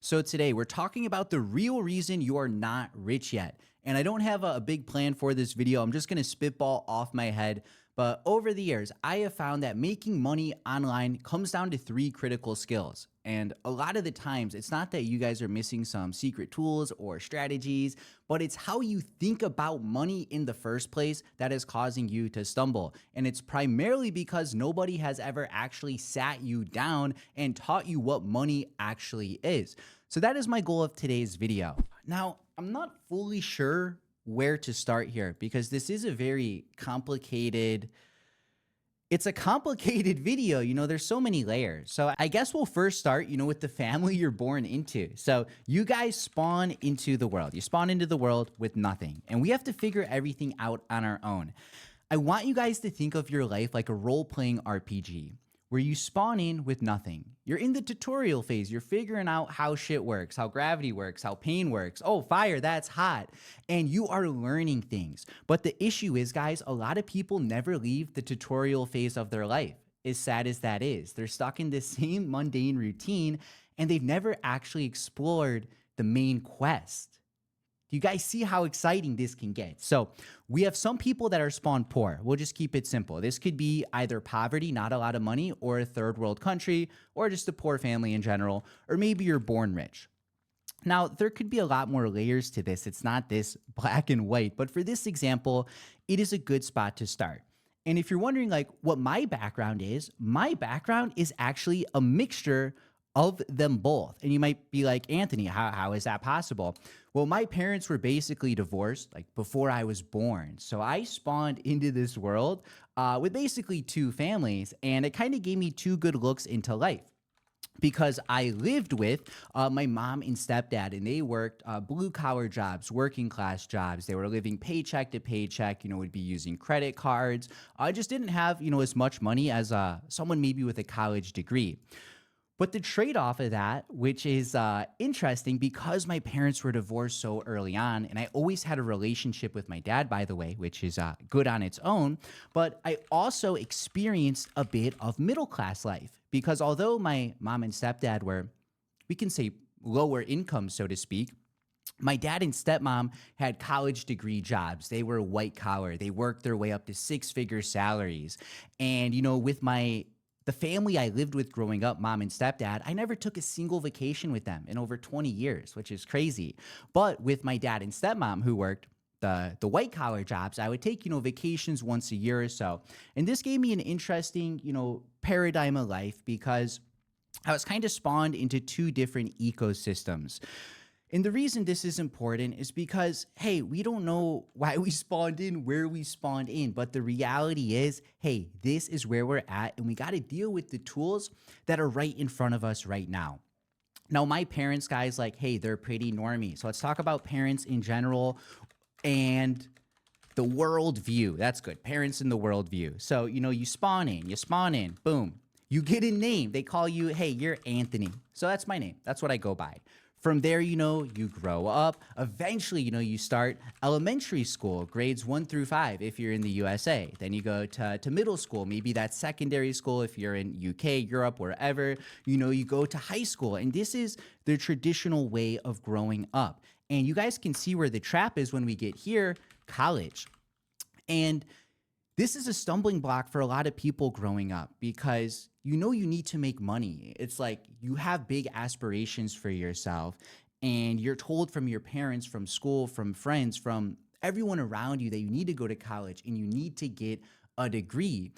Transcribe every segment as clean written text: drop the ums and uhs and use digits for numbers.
So today we're talking about the real reason you are not rich yet. And I don't have a big plan for this video. I'm just going to spitball off my head. But over the years, I have found that making money online comes down to three critical skills. And a lot of the times, it's not that you guys are missing some secret tools or strategies, but it's how you think about money in the first place that is causing you to stumble. And it's primarily because nobody has ever actually sat you down and taught you what money actually is. So that is my goal of today's video. Now, I'm not fully sure where to start here because this is a very complicated it's a complicated video. There's so many layers. So I guess we'll first start, with the family you're born into. So you guys spawn into the world. You spawn into the world with nothing, and we have to figure everything out on our own. I want you guys to think of your life like a role-playing RPG where you spawn in with nothing. You're in the tutorial phase. You're figuring out how shit works, how gravity works, how pain works. Oh, fire, that's hot. And you are learning things. But the issue is, guys, a lot of people never leave the tutorial phase of their life. As sad as that is, they're stuck in the same mundane routine and they've never actually explored the main quest. Do you guys see how exciting this can get? So we have some people that are spawned poor. We'll just keep it simple. This could be either poverty, not a lot of money, or a third world country, or just a poor family in general, or maybe you're born rich. Now, there could be a lot more layers to this. It's not this black and white, but for this example, it is a good spot to start. And if you're wondering what my background is actually a mixture of them both. And you might be like, Anthony, how is that possible? Well, my parents were basically divorced before I was born. So I spawned into this world with basically two families, and it kind of gave me two good looks into life. Because I lived with my mom and stepdad, and they worked blue-collar jobs, working-class jobs. They were living paycheck to paycheck, would be using credit cards. I just didn't have, as much money as someone maybe with a college degree. But the trade-off of that, which is interesting because my parents were divorced so early on, and I always had a relationship with my dad, by the way, which is good on its own, but I also experienced a bit of middle-class life because although my mom and stepdad were, we can say, lower income, so to speak, my dad and stepmom had college degree jobs. They were white collar. They worked their way up to six-figure salaries. And, with the family I lived with growing up, mom and stepdad, I never took a single vacation with them in over 20 years, which is crazy. But with my dad and stepmom who worked the white collar jobs, I would take, vacations once a year or so. And this gave me an interesting, paradigm of life because I was kind of spawned into two different ecosystems. And the reason this is important is because, hey, we don't know why we spawned in, where we spawned in, but the reality is, hey, this is where we're at, and we got to deal with the tools that are right in front of us right now. Now, my parents, guys, hey, they're pretty normie. So let's talk about parents in general and the world view. That's good. Parents in the world view. So, you spawn in, boom. You get a name. They call you, hey, you're Anthony. So that's my name. That's what I go by. From there, you grow up. Eventually, you start elementary school, grades 1 through 5 if you're in the USA. Then you go to middle school. Maybe that's secondary school if you're in UK, Europe, wherever. You go to high school. And this is the traditional way of growing up. And you guys can see where the trap is when we get here, college. And this is a stumbling block for a lot of people growing up because you need to make money. It's like you have big aspirations for yourself and you're told from your parents, from school, from friends, from everyone around you that you need to go to college and you need to get a degree.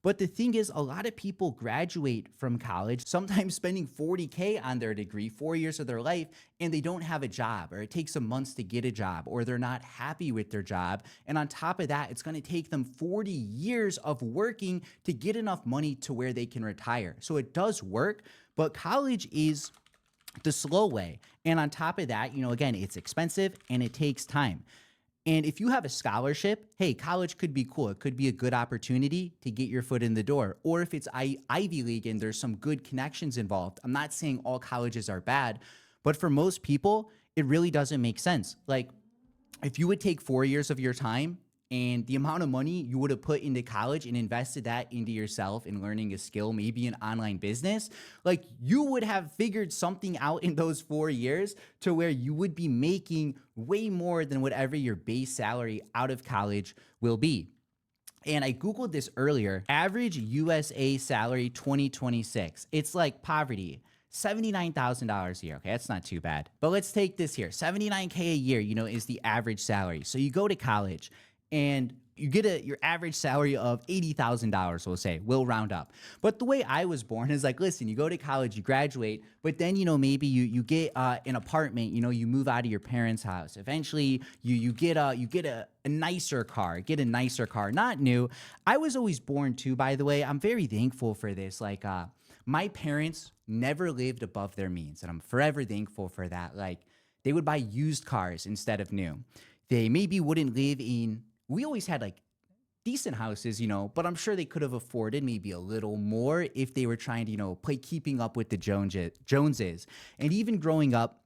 But the thing is, a lot of people graduate from college, sometimes spending $40K on their degree, 4 years of their life, and they don't have a job, or it takes them months to get a job, or they're not happy with their job. And on top of that, it's going to take them 40 years of working to get enough money to where they can retire. So it does work, but college is the slow way. And on top of that, again, it's expensive and it takes time. And if you have a scholarship, hey, college could be cool. It could be a good opportunity to get your foot in the door. Or if it's Ivy League and there's some good connections involved, I'm not saying all colleges are bad, but for most people, it really doesn't make sense. If you would take 4 years of your time and the amount of money you would have put into college and invested that into yourself and learning a skill, maybe an online business, like you would have figured something out in those 4 years to where you would be making way more than whatever your base salary out of college will be. And I Googled this earlier. Average USA salary 2026. It's like poverty. $79,000 a year. Okay, that's not too bad. But let's take this here. 79K a year, is the average salary. So you go to college and you get your average salary of $80,000, we'll say. We'll round up. But the way I was born is like, listen, you go to college, you graduate, but then, maybe you get an apartment, you move out of your parents' house. Eventually, you get a nicer car, not new. I was always born too, by the way. I'm very thankful for this. Like, my parents never lived above their means, and I'm forever thankful for that. Like, they would buy used cars instead of new. They maybe wouldn't live in, we always had like decent houses, but I'm sure they could have afforded maybe a little more if they were trying to, play keeping up with the Joneses. And even growing up,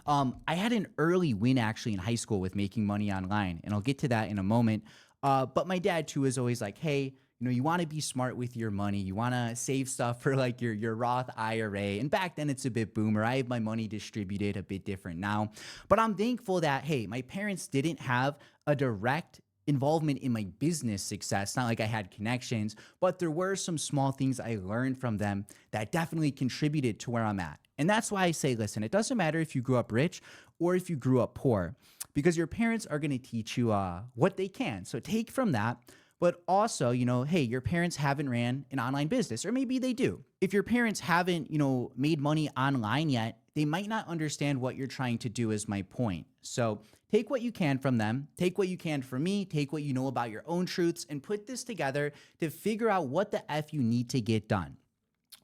I had an early win actually in high school with making money online, and I'll get to that in a moment. But my dad too is always like, hey, you want to be smart with your money. You want to save stuff for like your Roth IRA. And back then it's a bit boomer. I have my money distributed a bit different now. But I'm thankful that, hey, my parents didn't have a direct involvement in my business success. Not like I had connections, but there were some small things I learned from them that definitely contributed to where I'm at. And that's why I say, listen, it doesn't matter if you grew up rich or if you grew up poor, because your parents are going to teach you what they can. So take from that. But also, hey, your parents haven't ran an online business, or maybe they do. If your parents haven't, made money online yet, they might not understand what you're trying to do, is my point. So take what you can from them, take what you can from me, take what you know about your own truths, and put this together to figure out what the F you need to get done.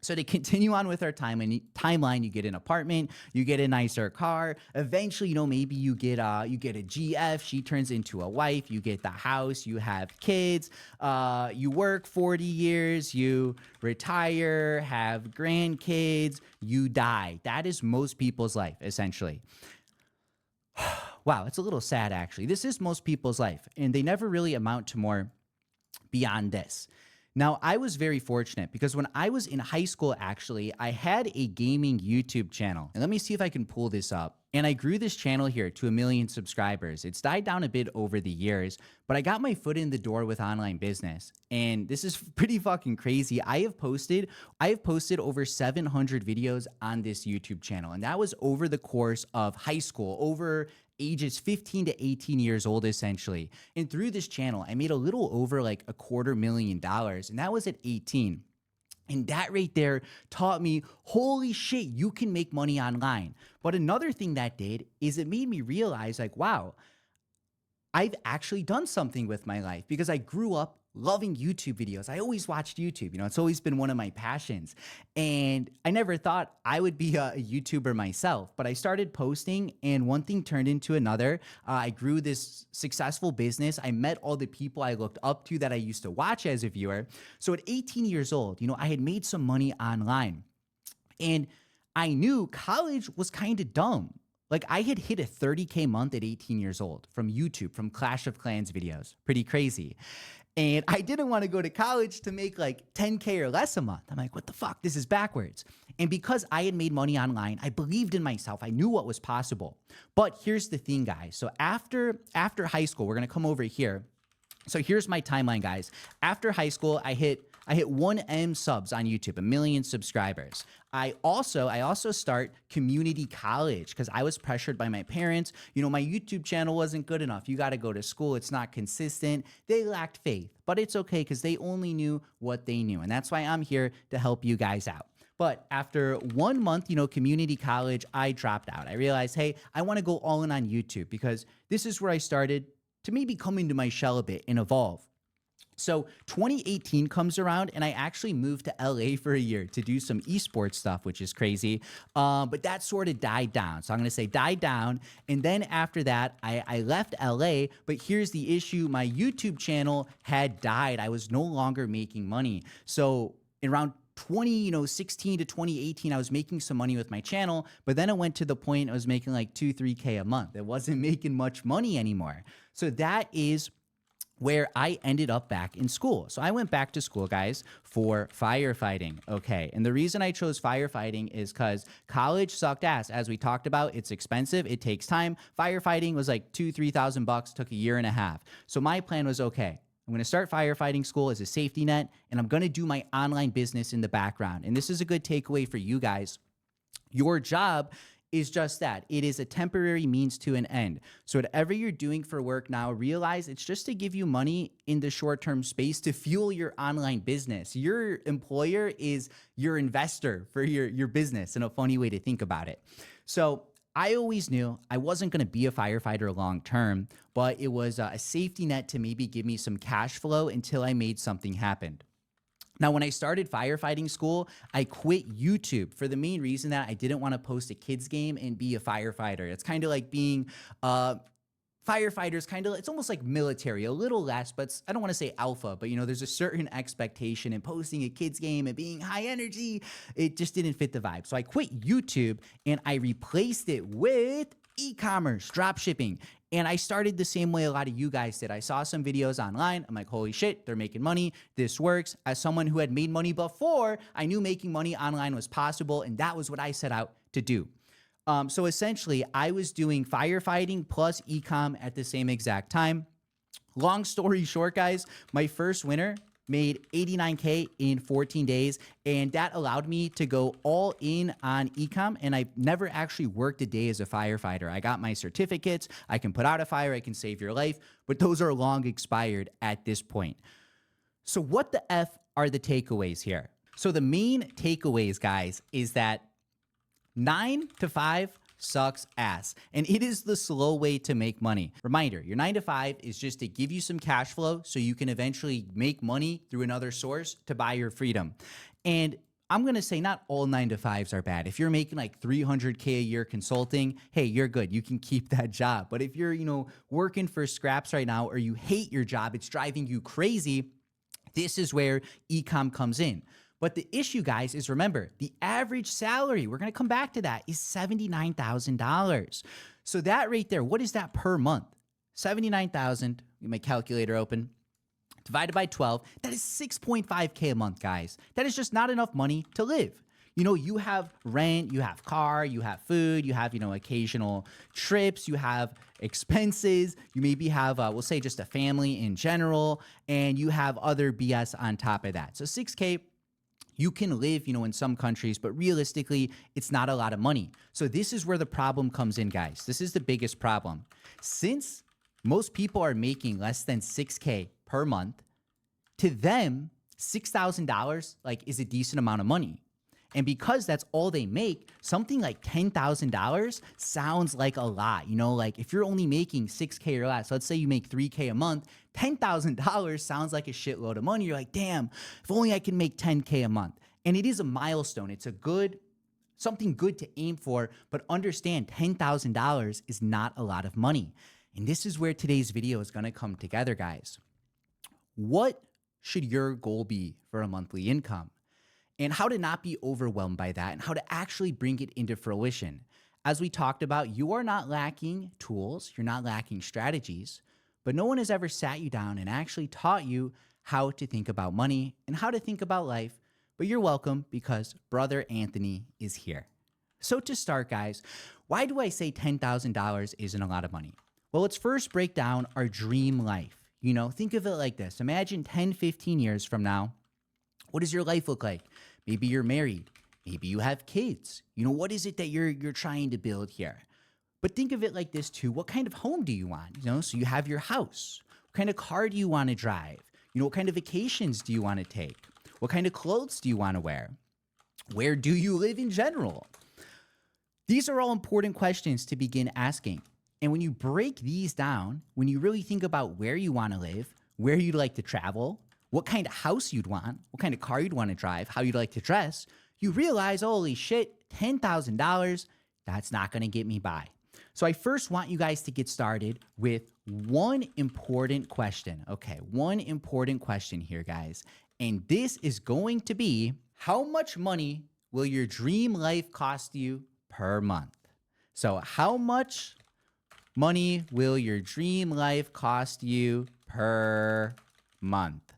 So to continue on with our timeline, you get an apartment, you get a nicer car. Eventually, maybe you get a GF. She turns into a wife. You get the house. You have kids. You work 40 years. You retire. Have grandkids. You die. That is most people's life, essentially. Wow, it's a little sad, actually. This is most people's life, and they never really amount to more beyond this. Now, I was very fortunate because when I was in high school, actually, I had a gaming YouTube channel. And let me see if I can pull this up. And I grew this channel here to 1 million subscribers. It's died down a bit over the years, but I got my foot in the door with online business. And this is pretty fucking crazy. I have posted over 700 videos on this YouTube channel. And that was over the course of high school, over ages 15 to 18 years old, essentially. And through this channel, I made a little over like $250,000, and that was at 18. And that right there taught me, holy shit, you can make money online. But another thing that did is it made me realize, like, wow, I've actually done something with my life, because I grew up loving YouTube videos. I always watched YouTube. It's always been one of my passions. And I never thought I would be a YouTuber myself, but I started posting and one thing turned into another. I grew this successful business. I met all the people I looked up to that I used to watch as a viewer. So at 18 years old, I had made some money online, and I knew college was kind of dumb. Like, I had hit a 30K month at 18 years old from YouTube, from Clash of Clans videos. Pretty crazy. And I didn't want to go to college to make like 10K or less a month. I'm like, what the fuck? This is backwards. And because I had made money online, I believed in myself. I knew what was possible. But here's the thing, guys. So after high school, we're going to come over here. So here's my timeline, guys. After high school, I hit 1M subs on YouTube, 1 million subscribers. I also start community college because I was pressured by my parents. My YouTube channel wasn't good enough. You got to go to school. It's not consistent. They lacked faith, but it's okay because they only knew what they knew. And that's why I'm here to help you guys out. But after 1 month, community college, I dropped out. I realized, hey, I want to go all in on YouTube because this is where I started to maybe come into my shell a bit and evolve. So 2018 comes around and I actually moved to LA for a year to do some esports stuff, which is crazy. But that sort of died down. So I'm going to say died down. And then after that, I left LA. But here's the issue. My YouTube channel had died. I was no longer making money. So around 2016 to 2018, I was making some money with my channel, but then it went to the point I was making like 2-3K a month. It wasn't making much money anymore. So that is where I ended up back in school. So I went back to school, guys, for firefighting. Okay. And the reason I chose firefighting is because college sucked ass. As we talked about, it's expensive. It takes time. Firefighting was like $2,000-3,000, took a year and a half. So my plan was, okay, I'm going to start firefighting school as a safety net, and I'm going to do my online business in the background. And this is a good takeaway for you guys. Your job is just that. It is a temporary means to an end. So whatever you're doing for work now, realize it's just to give you money in the short-term space to fuel your online business. Your employer is your investor for your business, in a funny way to think about it. So I always knew I wasn't going to be a firefighter long term, but it was a safety net to maybe give me some cash flow until I made something happen. Now, when I started firefighting school, I quit YouTube for the main reason that I didn't want to post a kids game and be a firefighter. It's kind of like being firefighters, it's almost like military, a little less, but I don't want to say alpha, but there's a certain expectation in posting a kids game and being high energy. It just didn't fit the vibe. So I quit YouTube and I replaced it with e-commerce, drop shipping. And I started the same way a lot of you guys did. I saw some videos online. I'm like, holy shit, they're making money. This works. As someone who had made money before, I knew making money online was possible. And that was what I set out to do. So essentially, I was doing firefighting plus e-com at the same exact time. Long story short, guys, my first winter made $89K in 14 days, and that allowed me to go all in on e-com, and I never actually worked a day as a firefighter. I got my certificates, I can put out a fire, I can save your life, but those are long expired at this point. So what the F are the takeaways here? So the main takeaways, guys, is that 9 to 5 sucks ass, and it is the slow way to make money. Reminder, your 9 to 5 is just to give you some cash flow so you can eventually make money through another source to buy your freedom. And I'm going to say not all 9 to 5s are bad. If you're making like $300K a year consulting, hey, you're good. You can keep that job. But if you're, working for scraps right now, or you hate your job, it's driving you crazy, this is where e-com comes in. But the issue, guys, is remember, the average salary, we're going to come back to that, is $79,000. So that right there, what is that per month? 79,000, get my calculator open, divided by 12, that is 6.5K a month, guys. That is just not enough money to live. You have rent, you have car, you have food, you have, occasional trips, you have expenses, you maybe have, we'll say just a family in general, and you have other BS on top of that. So 6K, you can live, in some countries, but realistically, it's not a lot of money. So this is where the problem comes in, guys. This is the biggest problem. Since most people are making less than 6K per month, to them, $6,000 is a decent amount of money. And because that's all they make, something like $10,000 sounds like a lot. If you're only making 6K or less, let's say you make 3K a month, $10,000 sounds like a shitload of money. You're like, damn, if only I can make 10K a month. And it is a milestone. It's something good to aim for, but understand $10,000 is not a lot of money. And this is where today's video is going to come together, guys. What should your goal be for a monthly income? And how to not be overwhelmed by that, and how to actually bring it into fruition. As we talked about, you are not lacking tools, you're not lacking strategies, but no one has ever sat you down and actually taught you how to think about money and how to think about life. But you're welcome, because Brother Anthony is here. So to start, guys, why do I say $10,000 isn't a lot of money? Well, let's first break down our dream life. Think of it like this. Imagine 10, 15 years from now, what does your life look like? Maybe you're married. Maybe you have kids. What is it that you're trying to build here? But think of it like this too. What kind of home do you want? So you have your house. What kind of car do you want to drive? What kind of vacations do you want to take? What kind of clothes do you want to wear? Where do you live in general? These are all important questions to begin asking. And when you break these down, when you really think about where you want to live, where you'd like to travel, what kind of house you'd want, what kind of car you'd want to drive, how you'd like to dress, you realize, holy shit, $10,000, that's not going to get me by. So I first want you guys to get started with one important question. Okay, one important question here, guys. And this is going to be, how much money will your dream life cost you per month? So how much money will your dream life cost you per month.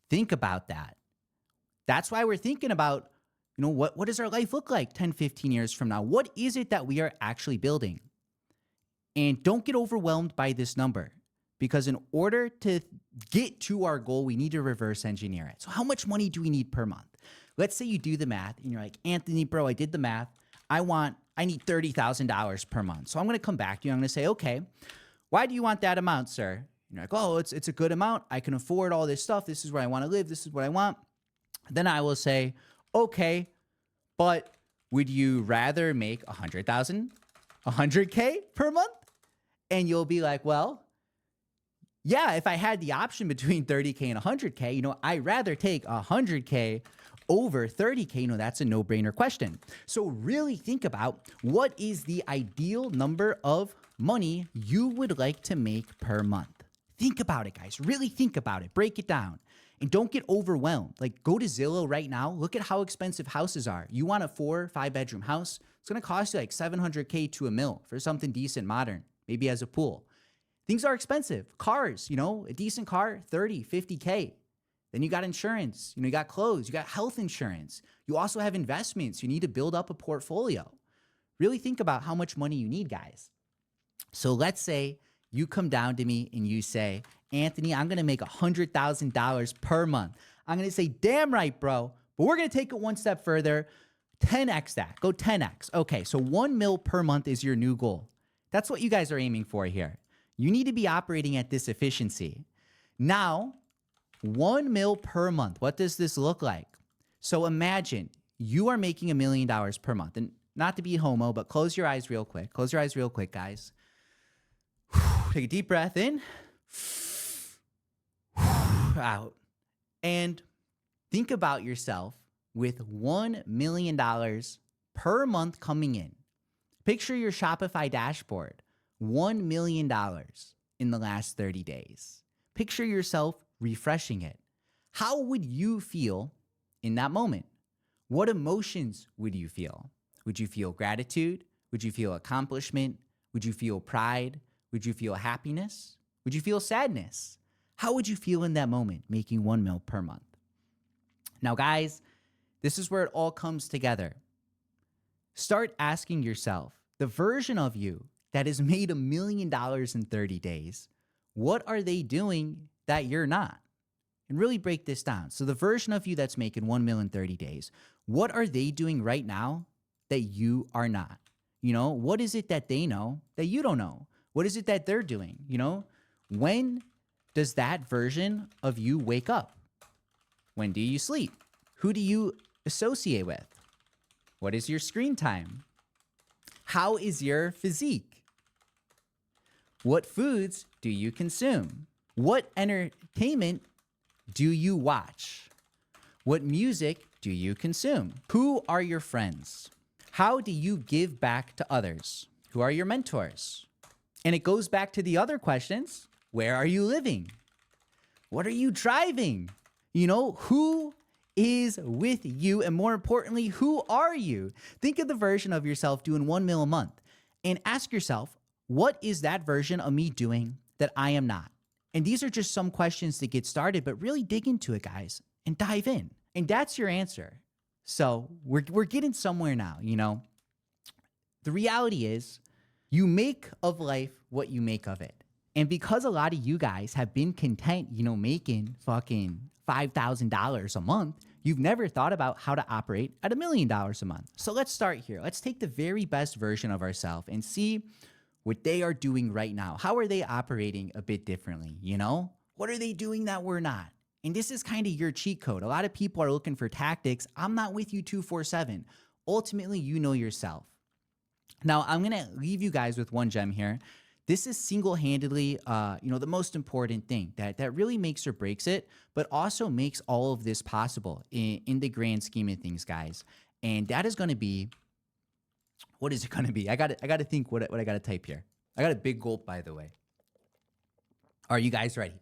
Think about that. That's why we're thinking about, what does our life look like 10, 15 years from now? What is it that we are actually building? And don't get overwhelmed by this number, because in order to get to our goal, we need to reverse engineer it. So how much money do we need per month? Let's say you do the math and you're like, Anthony, bro, I did the math. I need $30,000 per month. So I'm going to come back to you. I'm going to say, okay, why do you want that amount, sir? And you're like, oh, it's a good amount. I can afford all this stuff. This is where I want to live. This is what I want. Then I will say, okay, but would you rather make 100,000, 100K per month? And you'll be like, well, yeah, if I had the option between 30K and 100K, I'd rather take 100K over 30K. That's a no-brainer question. So really think about, what is the ideal number of money you would like to make per month? Think about it, guys. Really think about it. Break it down. And don't get overwhelmed. Like, go to Zillow right now. Look at how expensive houses are. You want a 4 or 5 bedroom house? It's going to cost you like 700K to $1 million for something decent, modern, maybe as a pool. Things are expensive. Cars, a decent car, 30, 50K. Then you got insurance, you got clothes, you got health insurance. You also have investments. You need to build up a portfolio. Really think about how much money you need, guys. So let's say you come down to me and you say, Anthony, I'm going to make $100,000 per month. I'm going to say, damn right, bro. But we're going to take it one step further. 10x that. Go 10x. Okay, so $1 million per month is your new goal. That's what you guys are aiming for here. You need to be operating at this efficiency. Now, $1 million per month. What does this look like? So imagine you are making $1 million per month. And not to be homo, but close your eyes real quick. Close your eyes real quick, guys. Take a deep breath in. Out. And think about yourself with $1 million per month coming in. Picture your Shopify dashboard. $1 million in the last 30 days. Picture yourself refreshing it. How would you feel in that moment? What emotions would you feel? Would you feel gratitude? Would you feel accomplishment? Would you feel pride? Would you feel happiness? Would you feel sadness? How would you feel in that moment making $1 million per month? Now, guys, this is where it all comes together. Start asking yourself, the version of you that has made $1 million in 30 days, what are they doing that you're not? And really break this down. So the version of you that's making $1 million in 30 days, what are they doing right now that you are not? What is it that they know that you don't know? What is it that they're doing? When does that version of you wake up? When do you sleep? Who do you associate with? What is your screen time? How is your physique? What foods do you consume? What entertainment do you watch? What music do you consume? Who are your friends? How do you give back to others? Who are your mentors? And it goes back to the other questions. Where are you living? What are you driving? Who is with you? And more importantly, who are you? Think of the version of yourself doing $1 million a month and ask yourself, what is that version of me doing that I am not? And these are just some questions to get started, but really dig into it, guys, and dive in. And that's your answer. So we're getting somewhere now, The reality is you make of life what you make of it. And because a lot of you guys have been content, making fucking $5,000 a month, you've never thought about how to operate at $1 million a month. So let's start here. Let's take the very best version of ourselves and see what they are doing right now. How are they operating a bit differently? What are they doing that we're not? And this is kind of your cheat code. A lot of people are looking for tactics. I'm not with you 247. Ultimately, you know yourself. Now, I'm going to leave you guys with one gem here. This is single-handedly, the most important thing that really makes or breaks it, but also makes all of this possible in the grand scheme of things, guys. And that is going to be, what is it going to be? I got to think what I got to type here. I got a big gulp, by the way. Are you guys ready?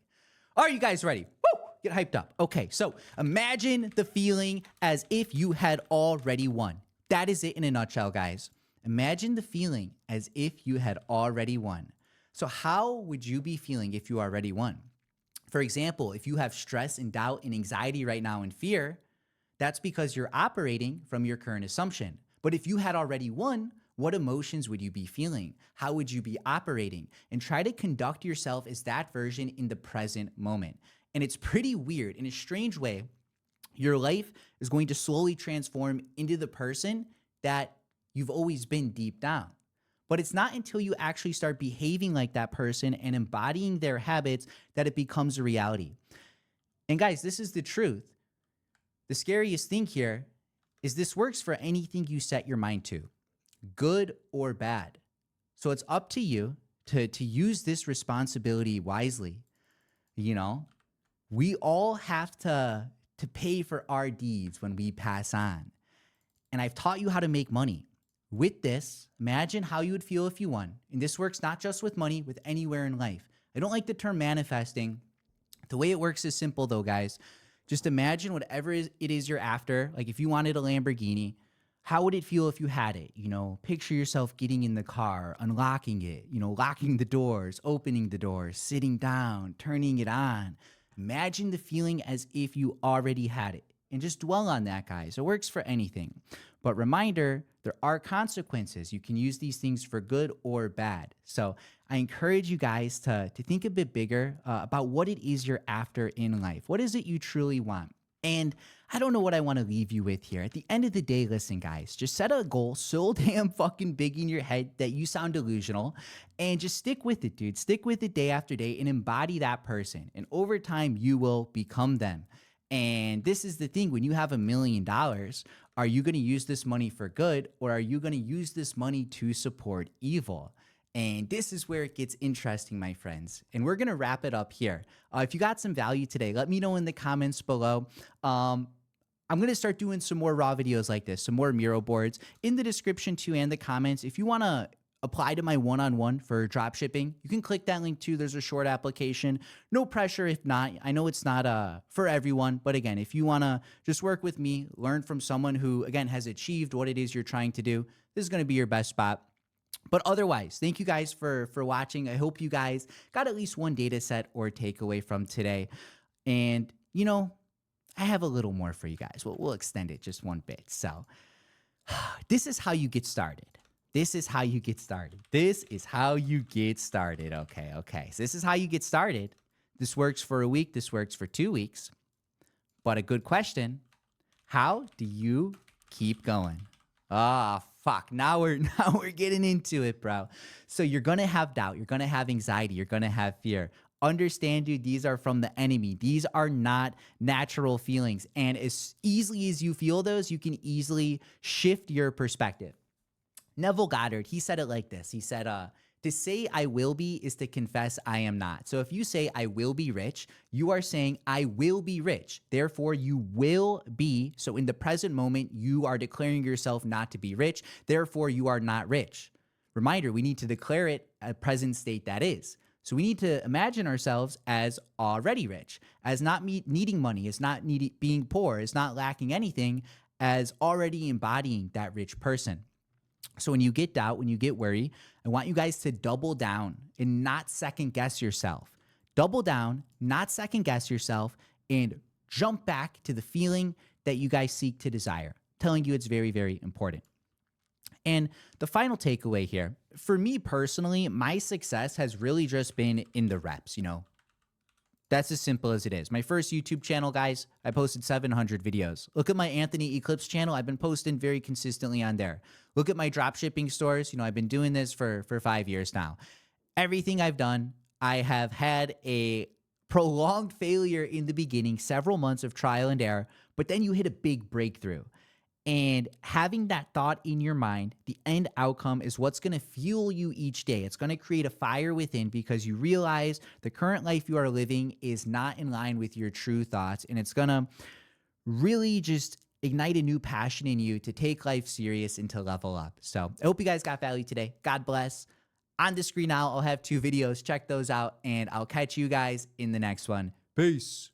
Are you guys ready? Woo! Get hyped up. Okay, so imagine the feeling as if you had already won. That is it in a nutshell, guys. Imagine the feeling as if you had already won. So how would you be feeling if you already won? For example, if you have stress and doubt and anxiety right now and fear, that's because you're operating from your current assumption. But if you had already won, what emotions would you be feeling? How would you be operating? And try to conduct yourself as that version in the present moment. And it's pretty weird. In a strange way, your life is going to slowly transform into the person that you've always been deep down. But it's not until you actually start behaving like that person and embodying their habits that it becomes a reality. And guys, this is the truth. The scariest thing here is this works for anything you set your mind to, good or bad. So it's up to you to use this responsibility wisely. You know, we all have to pay for our deeds when we pass on. And I've taught you how to make money. With this, imagine how you would feel if you won. And this works not just with money, with anywhere in life. I don't like the term manifesting. The way it works is simple though, guys. Just imagine whatever it is you're after. Like if you wanted a Lamborghini, how would it feel if you had it? You know, picture yourself getting in the car, unlocking it, you know, locking the doors, opening the doors, sitting down, turning it on. Imagine the feeling as if you already had it. And just dwell on that, guys. It works for anything. But reminder, there are consequences. You can use these things for good or bad. So I encourage you guys to think a bit bigger about what it is you're after in life. What is it you truly want? And I don't know what I want to leave you with here. At the end of the day, listen, guys, just set a goal so damn fucking big in your head that you sound delusional and just stick with it, dude. Stick with it day after day and embody that person. And over time, you will become them. And this is the thing, when you have $1 million, are you going to use this money for good or are you going to use this money to support evil? And this is where it gets interesting, my friends. And we're going to wrap it up here. If you got some value today, let me know in the comments below. I'm going to start doing some more raw videos like this, some more mural boards in the description too and the comments. If you want to apply to my one-on-one for drop shipping, you can click that link too. There's a short application. No pressure if not. I know it's not for everyone, but again, if you want to just work with me, learn from someone who, again, has achieved what it is you're trying to do, this is going to be your best spot. But otherwise, thank you guys for watching. I hope you guys got at least one data set or takeaway from today. And, you know, I have a little more for you guys. We'll extend it just one bit. So this is how you get started. This is how you get started. This is how you get started. Okay. So this is how you get started. This works for a week. This works for 2 weeks. But a good question, how do you keep going? Fuck. Now we're getting into it, bro. So you're going to have doubt. You're going to have anxiety. You're going to have fear. Understand, dude, these are from the enemy. These are not natural feelings. And as easily as you feel those, you can easily shift your perspective. Neville Goddard, he said it like this. He said, to say I will be is to confess I am not. So if you say I will be rich, you are saying I will be rich. Therefore, you will be. So in the present moment, you are declaring yourself not to be rich. Therefore, you are not rich. Reminder, we need to declare it a present state that is. So we need to imagine ourselves as already rich, as not needing money, as not being poor, as not lacking anything, as already embodying that rich person. So when you get doubt, when you get worry, I want you guys to double down and not second guess yourself. Double down, not second guess yourself, and jump back to the feeling that you guys seek to desire. I'm telling you it's very, very important. And the final takeaway here, for me personally, my success has really just been in the reps, you know. That's as simple as it is. My first YouTube channel, guys, I posted 700 videos. Look at my Anthony Eclipse channel. I've been posting very consistently on there. Look at my drop shipping stores. You know, I've been doing this for 5 years now. Everything I've done, I have had a prolonged failure in the beginning, several months of trial and error, but then you hit a big breakthrough. And having that thought in your mind, the end outcome is what's going to fuel you each day. It's going to create a fire within because you realize the current life you are living is not in line with your true thoughts. And it's going to really just ignite a new passion in you to take life serious and to level up. So I hope you guys got value today. God bless. On the screen now, I'll have 2 videos. Check those out, and I'll catch you guys in the next one. Peace.